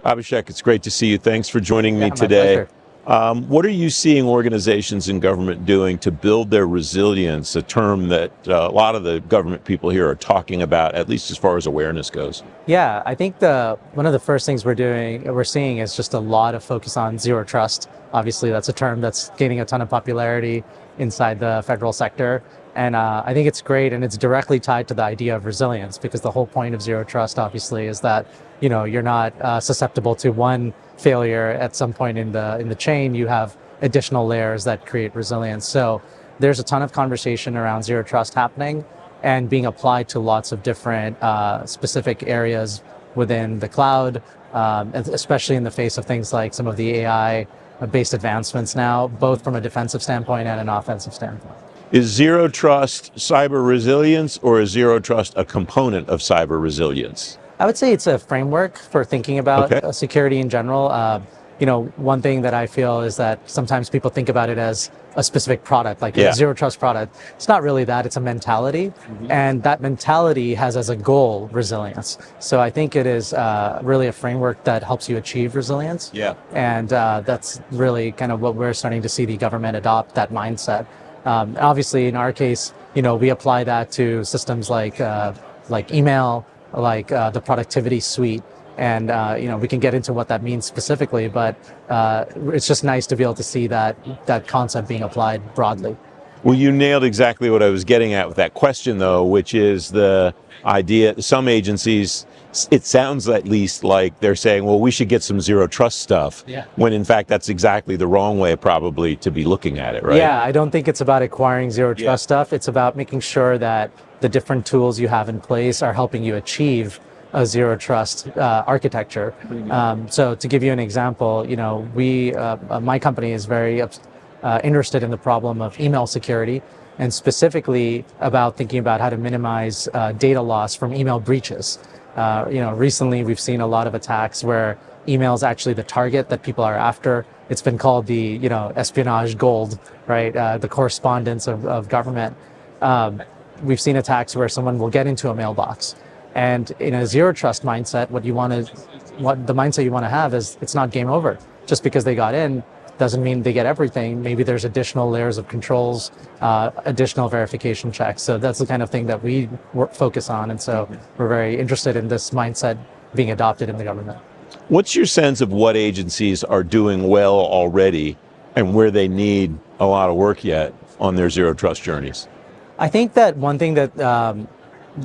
Abhishek, it's great to see you. Thanks for joining me My today. pleasure. What are you seeing organizations in government doing to build their resilience, a term that a lot of the government people here are talking about, at least as far as awareness goes? Yeah, I think one of the first things we're seeing is just a lot of focus on zero trust. Obviously, that's a term that's gaining a ton of popularity inside the federal sector. And I think it's great, and it's directly tied to the idea of resilience, because the whole point of zero trust, obviously, is that you're not susceptible to one failure at some point in the chain. You have additional layers that create resilience. So there's a ton of conversation around zero trust happening and being applied to lots of different specific areas within the cloud, especially in the face of things like some of the AI-based advancements now, both from a defensive standpoint and an offensive standpoint. Is zero trust cyber resilience, or is zero trust a component of cyber resilience? I would say it's a framework for thinking about security in general. One thing that I feel is that sometimes people think about it as a specific product, like a zero trust product. It's not really that, it's a mentality. And that mentality has as a goal resilience. So I think it is really a framework that helps you achieve resilience. And that's really kind of what we're starting to see the government adopt, that mindset. Obviously, in our case, we apply that to systems like email, like the productivity suite. And we can get into what that means specifically, but it's just nice to be able to see that concept being applied broadly. Well, you nailed exactly what I was getting at with that question, though, which is the idea. Some agencies, it sounds at least like they're saying, well, we should get some zero trust stuff, when in fact that's exactly the wrong way probably to be looking at it, right? Yeah, I don't think it's about acquiring zero trust stuff. It's about making sure that the different tools you have in place are helping you achieve a zero trust architecture. So to give you an example, my company is very interested in the problem of email security, and specifically about thinking about how to minimize data loss from email breaches. Recently we've seen a lot of attacks where email is actually the target that people are after. It's been called the espionage gold, right? The correspondence of government. We've seen attacks where someone will get into a mailbox. And in a zero trust mindset, the mindset you want to have is it's not game over. Just because they got in doesn't mean they get everything. Maybe there's additional layers of controls, additional verification checks. So that's the kind of thing that we focus on. And so we're very interested in this mindset being adopted in the government. What's your sense of what agencies are doing well already and where they need a lot of work yet on their zero trust journeys? I think that one thing that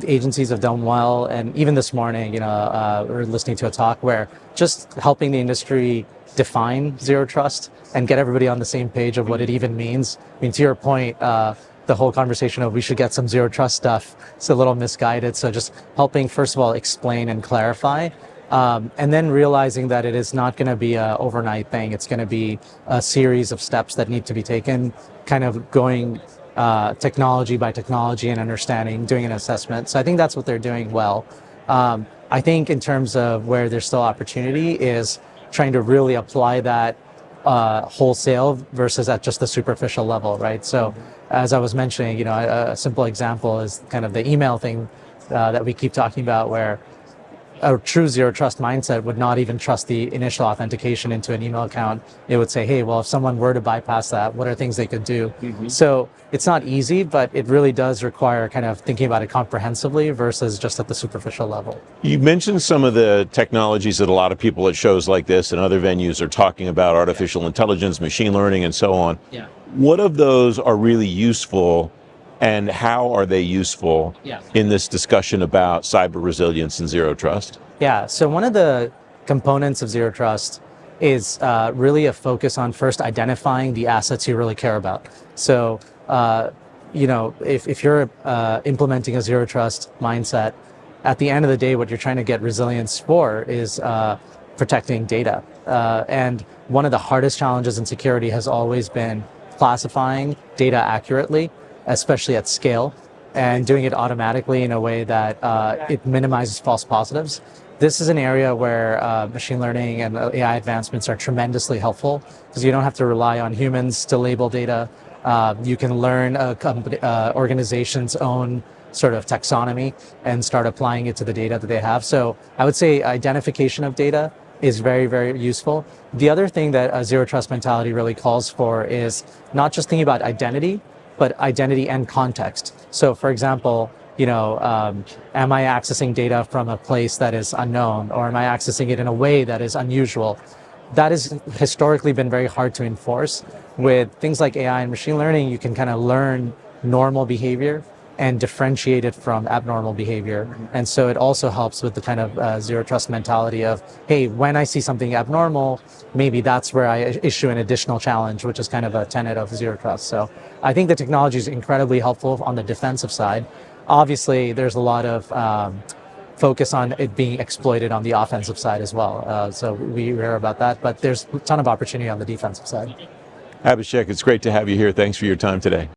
agencies have done well, and even this morning, we're listening to a talk where just helping the industry define zero trust and get everybody on the same page of what it even means. I mean, to your point, the whole conversation of we should get some zero trust stuff, it's a little misguided. So just helping, first of all, explain and clarify, and then realizing that it is not going to be an overnight thing. It's going to be a series of steps that need to be taken, kind of going technology by technology and understanding, doing an assessment. So I think that's what they're doing well. I think in terms of where there's still opportunity is trying to really apply that wholesale versus at just the superficial level, right? So as I was mentioning, a simple example is kind of the email thing that we keep talking about, where a true zero trust mindset would not even trust the initial authentication into an email account. It would say, hey, well, if someone were to bypass that, what are things they could do? So it's not easy, but it really does require kind of thinking about it comprehensively versus just at the superficial level. You mentioned some of the technologies that a lot of people at shows like this and other venues are talking about, artificial intelligence, machine learning, and so on. What of those are really useful, and how are they useful in this discussion about cyber resilience and zero trust? Yeah, so one of the components of zero trust is really a focus on first identifying the assets you really care about. So, if you're implementing a zero trust mindset, at the end of the day, what you're trying to get resilience for is protecting data. And one of the hardest challenges in security has always been classifying data accurately, especially at scale, and doing it automatically in a way that it minimizes false positives. This is an area where machine learning and AI advancements are tremendously helpful, because you don't have to rely on humans to label data. You can learn a organization's own sort of taxonomy and start applying it to the data that they have. So I would say identification of data is very, very useful. The other thing that a zero trust mentality really calls for is not just thinking about identity, but identity and context. So for example, am I accessing data from a place that is unknown, or am I accessing it in a way that is unusual? That has historically been very hard to enforce. With things like AI and machine learning, you can kind of learn normal behavior and differentiate it from abnormal behavior. And so it also helps with the kind of zero trust mentality of, hey, when I see something abnormal, maybe that's where I issue an additional challenge, which is kind of a tenet of zero trust. So I think the technology is incredibly helpful on the defensive side. Obviously, there's a lot of focus on it being exploited on the offensive side as well. So we hear about that, but there's a ton of opportunity on the defensive side. Abhishek, it's great to have you here. Thanks for your time today.